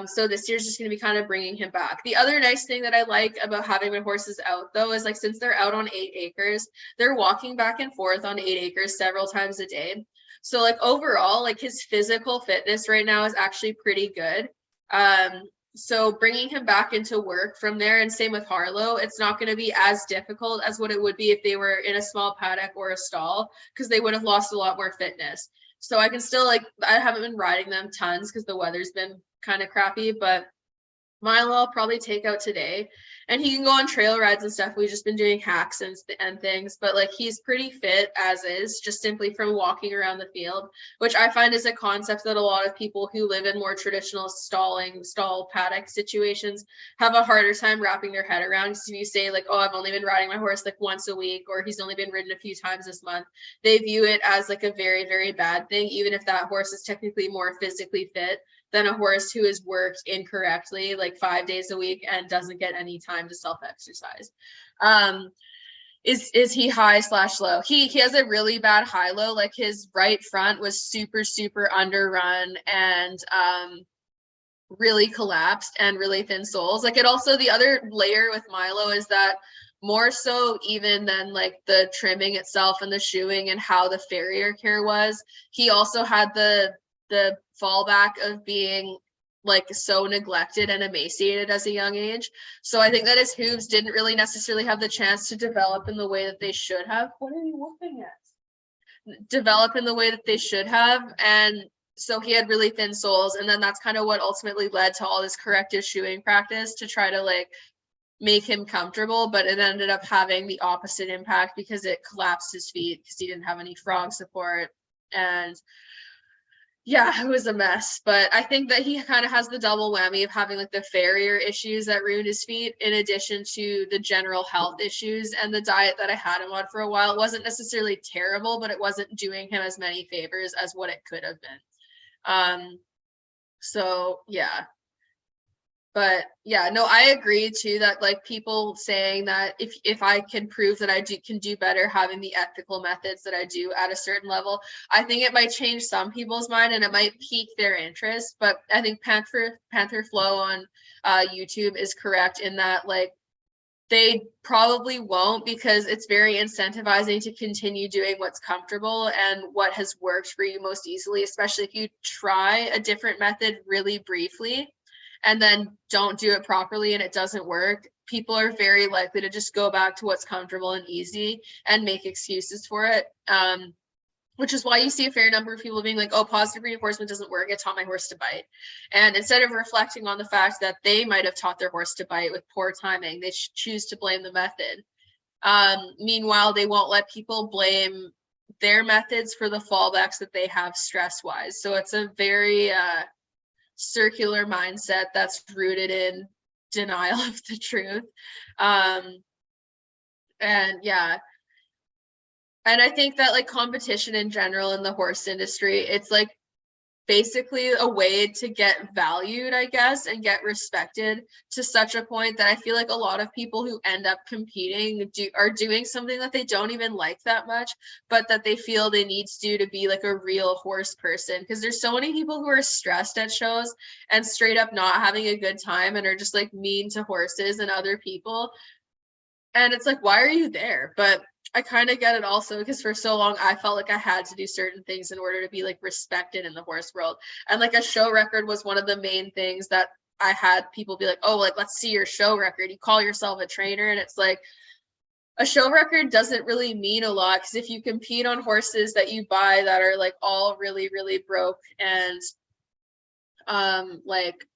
So this year's just going to be kind of bringing him back. The other nice thing that I like about having my horses out, though, is like, since they're out on 8 acres, they're walking back and forth on 8 acres several times a day. So like overall, like his physical fitness right now is actually pretty good. So bringing him back into work from there, and same with Harlow, it's not going to be as difficult as what it would be if they were in a small paddock or a stall, because they would have lost a lot more fitness. So I can still, like, I haven't been riding them tons because the weather's been kind of crappy, but Milo I'll probably take out today, and he can go on trail rides and stuff. We've just been doing hacks and things, but like he's pretty fit as is, just simply from walking around the field, which I find is a concept that a lot of people who live in more traditional stall paddock situations have a harder time wrapping their head around. So if you say like, oh, I've only been riding my horse like once a week, or he's only been ridden a few times this month, they view it as like a very, very bad thing, even if that horse is technically more physically fit than a horse who is worked incorrectly like 5 days a week and doesn't get any time to self-exercise. Is he high/low? He has a really bad high-low. Like his right front was super underrun and really collapsed and really thin soles. Like, it also, the other layer with Milo is that more so even than like the trimming itself and the shoeing and how the farrier care was, he also had the fallback of being like so neglected and emaciated as a young age. So I think that his hooves didn't really necessarily have the chance to develop in the way that they should have. What are you looking at? Develop in the way that they should have. And so he had really thin soles. And then that's kind of what ultimately led to all this corrective shoeing practice to try to like make him comfortable, but it ended up having the opposite impact because it collapsed his feet because he didn't have any frog support. And yeah, it was a mess. But I think that he kind of has the double whammy of having like the farrier issues that ruined his feet, in addition to the general health issues. And the diet that I had him on for a while wasn't necessarily terrible, but it wasn't doing him as many favors as what it could have been. So yeah. But yeah, no, I agree too that like people saying that if I can prove that I can do better having the ethical methods that I do at a certain level, I think it might change some people's mind and it might pique their interest. But I think Panther Flow on YouTube is correct in that like they probably won't, because it's very incentivizing to continue doing what's comfortable and what has worked for you most easily, especially if you try a different method really briefly and then don't do it properly and it doesn't work. People are very likely to just go back to what's comfortable and easy and make excuses for it. Which is why you see a fair number of people being like, oh, positive reinforcement doesn't work. I taught my horse to bite. And instead of reflecting on the fact that they might have taught their horse to bite with poor timing, they choose to blame the method. Meanwhile, they won't let people blame their methods for the fallbacks that they have stress-wise. So it's a very circular mindset that's rooted in denial of the truth. And yeah. And I think that like competition in general in the horse industry, it's like basically a way to get valued, I guess, and get respected to such a point that I feel like a lot of people who end up competing are doing something that they don't even like that much, but that they feel they need to do to be like a real horse person. Because there's so many people who are stressed at shows and straight up not having a good time and are just like mean to horses and other people. And it's like, why are you there? But I kind of get it also, because for so long I felt like I had to do certain things in order to be like respected in the horse world. And like a show record was one of the main things that I had people be like, oh, like, let's see your show record. You call yourself a trainer. And it's like, a show record doesn't really mean a lot, because if you compete on horses that you buy that are like all really, really broke and like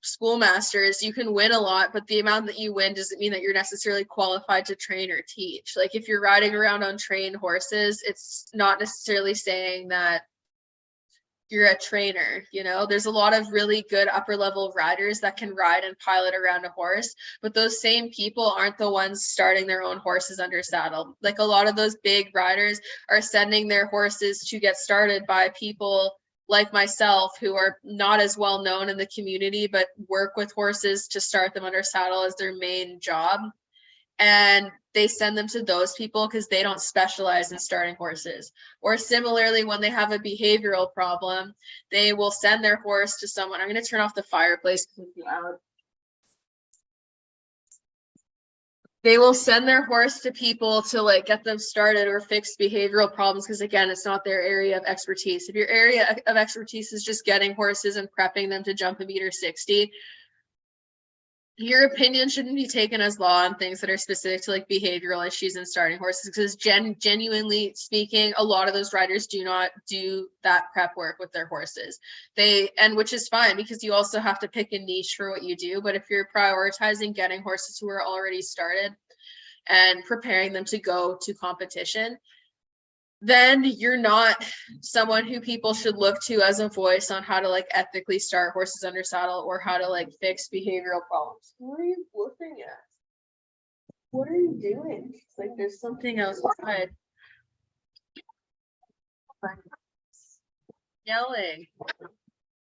schoolmasters, you can win a lot, but the amount that you win doesn't mean that you're necessarily qualified to train or teach. Like if you're riding around on trained horses, it's not necessarily saying that you're a trainer. You know, there's a lot of really good upper level riders that can ride and pilot around a horse, but those same people aren't the ones starting their own horses under saddle. Like a lot of those big riders are sending their horses to get started by people like myself, who are not as well known in the community, but work with horses to start them under saddle as their main job. And they send them to those people because they don't specialize in starting horses. Or similarly, when they have a behavioral problem, they will send their horse to someone. I'm going to turn off the fireplace because it's loud. They will send their horse to people to like get them started or fix behavioral problems, because again, it's not their area of expertise. If your area of expertise is just getting horses and prepping them to jump 1.60 meters, your opinion shouldn't be taken as law on things that are specific to like behavioral issues in starting horses, because genuinely speaking, a lot of those riders do not do that prep work with their horses. And which is fine, because you also have to pick a niche for what you do. But if you're prioritizing getting horses who are already started and preparing them to go to competition, then you're not someone who people should look to as a voice on how to like ethically start horses under saddle or how to like fix behavioral problems. What are you looking at? What are you doing? It's like there's something outside. Yelling.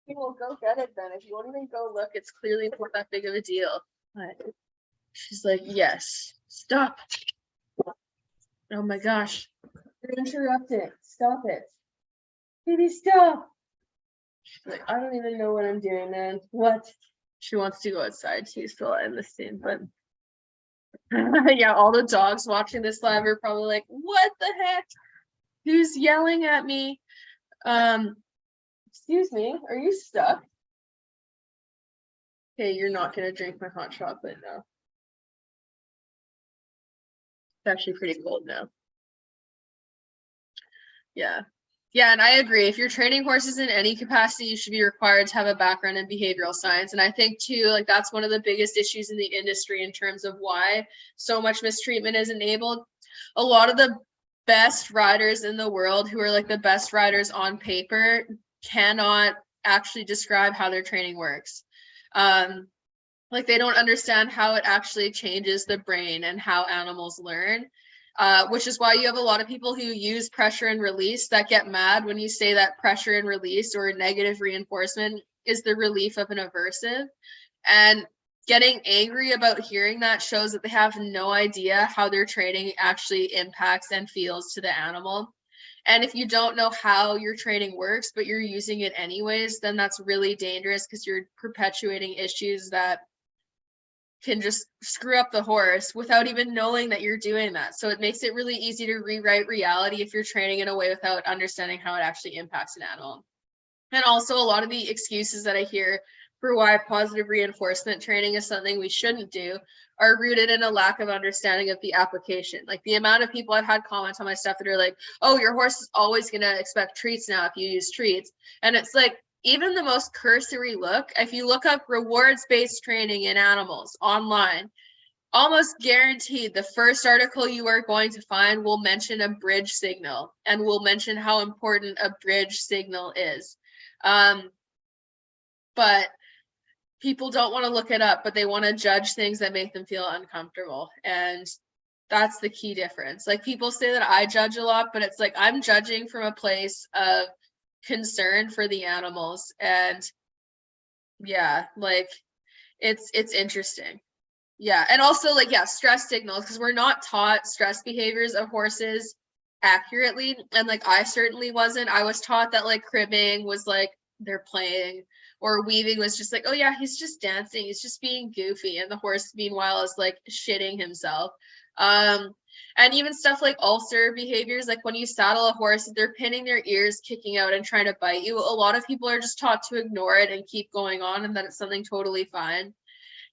Well, go get it then. If you won't even go look, it's clearly not that big of a deal. But she's like, yes, stop. Oh my gosh. You're interrupting. Stop it. Baby, stop. She's like, I don't even know what I'm doing, man. What? She wants to go outside. She's still in the scene, but yeah, all the dogs watching this live are probably like, what the heck? Who's yelling at me? Excuse me, are you stuck? Okay, you're not gonna drink my hot chocolate now. It's actually pretty cold now. Yeah, and I agree. If you're training horses in any capacity, you should be required to have a background in behavioral science. And I think too, like that's one of the biggest issues in the industry in terms of why so much mistreatment is enabled. A lot of the best riders in the world, who are like the best riders on paper, cannot actually describe how their training works. Like they don't understand how it actually changes the brain and how animals learn. Which is why you have a lot of people who use pressure and release that get mad when you say that pressure and release or negative reinforcement is the relief of an aversive. And getting angry about hearing that shows that they have no idea how their training actually impacts and feels to the animal. And if you don't know how your training works, but you're using it anyways, then that's really dangerous, because you're perpetuating issues that can just screw up the horse without even knowing that you're doing that. So it makes it really easy to rewrite reality if you're training in a way without understanding how it actually impacts an animal. And also a lot of the excuses that I hear for why positive reinforcement training is something we shouldn't do are rooted in a lack of understanding of the application. Like the amount of people I've had comments on my stuff that are like, oh, your horse is always going to expect treats now if you use treats. And it's like, even the most cursory look, if you look up rewards-based training in animals online, almost guaranteed the first article you are going to find will mention a bridge signal and will mention how important a bridge signal is. But people don't want to look it up, but they want to judge things that make them feel uncomfortable. And that's the key difference. Like people say that I judge a lot, but it's like I'm judging from a place of concern for the animals. And yeah, like it's interesting. Yeah. And also like, yeah, stress signals, because we're not taught stress behaviors of horses accurately. And like, I certainly wasn't. I was taught that like cribbing was like they're playing, or weaving was just like, oh yeah, he's just dancing, he's just being goofy. And the horse meanwhile is like shitting himself. And even stuff like ulcer behaviors, like when you saddle a horse, they're pinning their ears, kicking out and trying to bite you. A lot of people are just taught to ignore it and keep going on, and that it's something totally fine.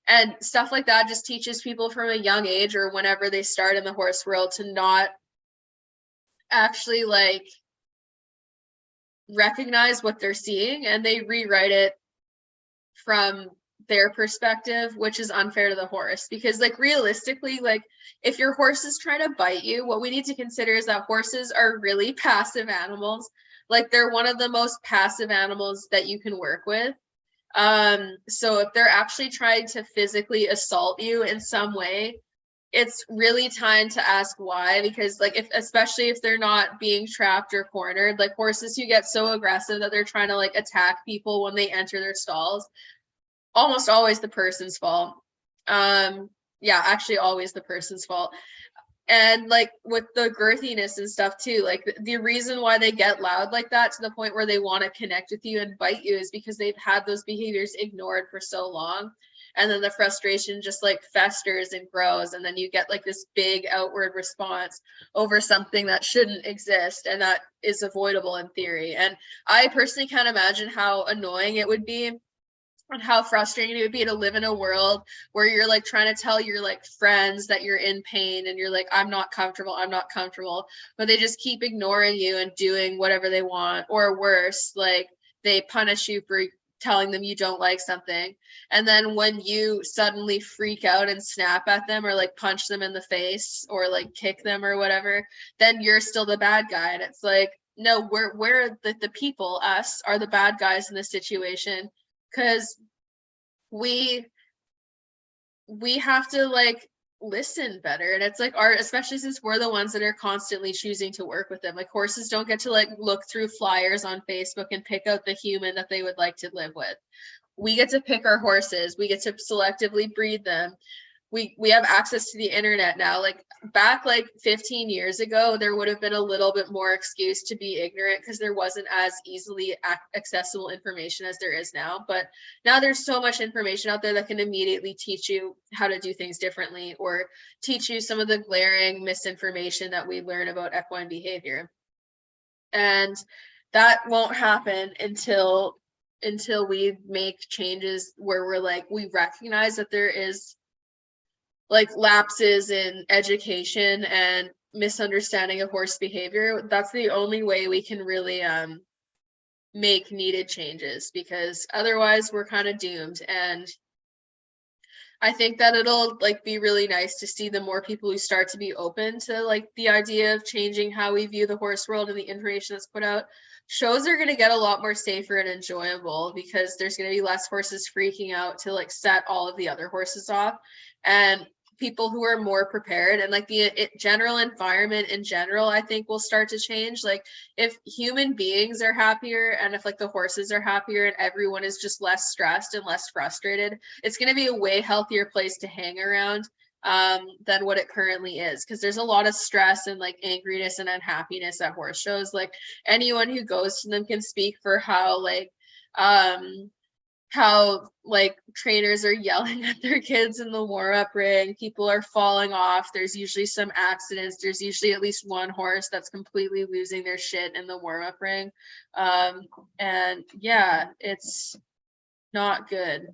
And stuff like that just teaches people from a young age, or whenever they start in the horse world, to not actually like recognize what they're seeing, and they rewrite it from their perspective, which is unfair to the horse. Because like realistically, like if your horse is trying to bite you, what we need to consider is that horses are really passive animals. Like they're one of the most passive animals that you can work with. So if they're actually trying to physically assault you in some way, it's really time to ask why. Because like especially if they're not being trapped or cornered, like horses who get so aggressive that they're trying to like attack people when they enter their stalls, almost always the person's fault. Yeah, actually always the person's fault. And like with the girthiness and stuff too, like the reason why they get loud like that to the point where they want to connect with you and bite you is because they've had those behaviors ignored for so long. And then the frustration just like festers and grows, and then you get like this big outward response over something that shouldn't exist and that is avoidable in theory. And I personally can't imagine how annoying it would be and how frustrating it would be to live in a world where you're like trying to tell your like friends that you're in pain, and you're like, I'm not comfortable, but they just keep ignoring you and doing whatever they want. Or worse, like they punish you for telling them you don't like something, and then when you suddenly freak out and snap at them, or like punch them in the face, or like kick them or whatever, then you're still the bad guy. And it's like, no, we're the people, us are the bad guys in this situation, because we have to like listen better. And it's like art, especially since we're the ones that are constantly choosing to work with them. Like horses don't get to like look through flyers on Facebook and pick out the human that they would like to live with. We get to pick our horses, we get to selectively breed them. We have access to the internet now. Like back like 15 years ago, there would have been a little bit more excuse to be ignorant because there wasn't as easily accessible information as there is now. But now there's so much information out there that can immediately teach you how to do things differently, or teach you some of the glaring misinformation that we learn about equine behavior. And that won't happen until we make changes where we're like, we recognize that there is like lapses in education and misunderstanding of horse behavior. That's the only way we can really make needed changes, because otherwise we're kind of doomed. And I think that it'll like be really nice to see the more people who start to be open to like the idea of changing how we view the horse world and the information that's put out. Shows are going to get a lot more safer and enjoyable, because there's going to be less horses freaking out to like set all of the other horses off, and people who are more prepared. And like the general environment in general, I think, will start to change. Like if human beings are happier, and if like the horses are happier, and everyone is just less stressed and less frustrated, it's going to be a way healthier place to hang around than what it currently is. Because there's a lot of stress and like angriness and unhappiness at horse shows. Like anyone who goes to them can speak for how like trainers are yelling at their kids in the warm-up ring, people are falling off, there's usually some accidents, there's usually at least one horse that's completely losing their shit in the warm-up ring. And yeah, it's not good.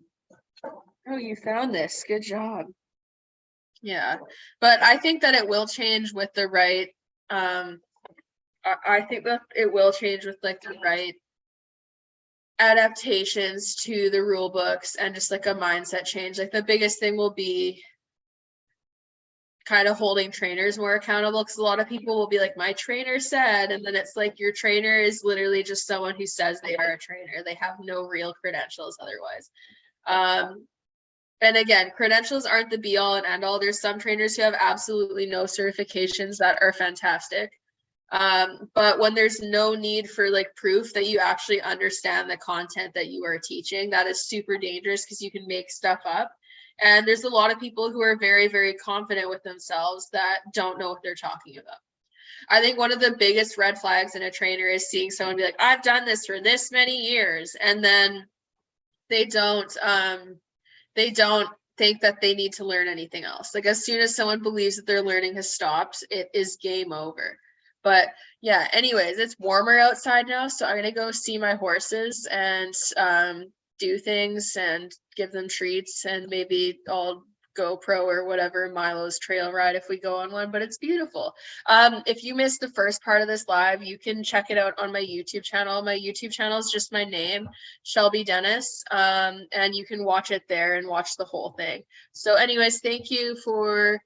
Oh, you found this, good job. Yeah, but I think that it will change with the right I think that it will change with like the right adaptations to the rule books, and just like a mindset change. Like the biggest thing will be kind of holding trainers more accountable, because a lot of people will be like, my trainer said, and then it's like your trainer is literally just someone who says they are a trainer. They have no real credentials otherwise. And again, credentials aren't the be all and end all. There's some trainers who have absolutely no certifications that are fantastic. But when there's no need for like proof that you actually understand the content that you are teaching, that is super dangerous because you can make stuff up. And there's a lot of people who are very, very confident with themselves that don't know what they're talking about. I think one of the biggest red flags in a trainer is seeing someone be like, I've done this for this many years. And then they don't think that they need to learn anything else. Like as soon as someone believes that their learning has stopped, it is game over. But yeah, anyways, it's warmer outside now, so I'm gonna go see my horses and do things and give them treats, and maybe I'll GoPro or whatever Milo's trail ride if we go on one. But it's beautiful. If you missed the first part of this live, you can check it out on my YouTube channel. My YouTube channel is just my name, Shelby Dennis, and you can watch it there and watch the whole thing. So anyways, thank you for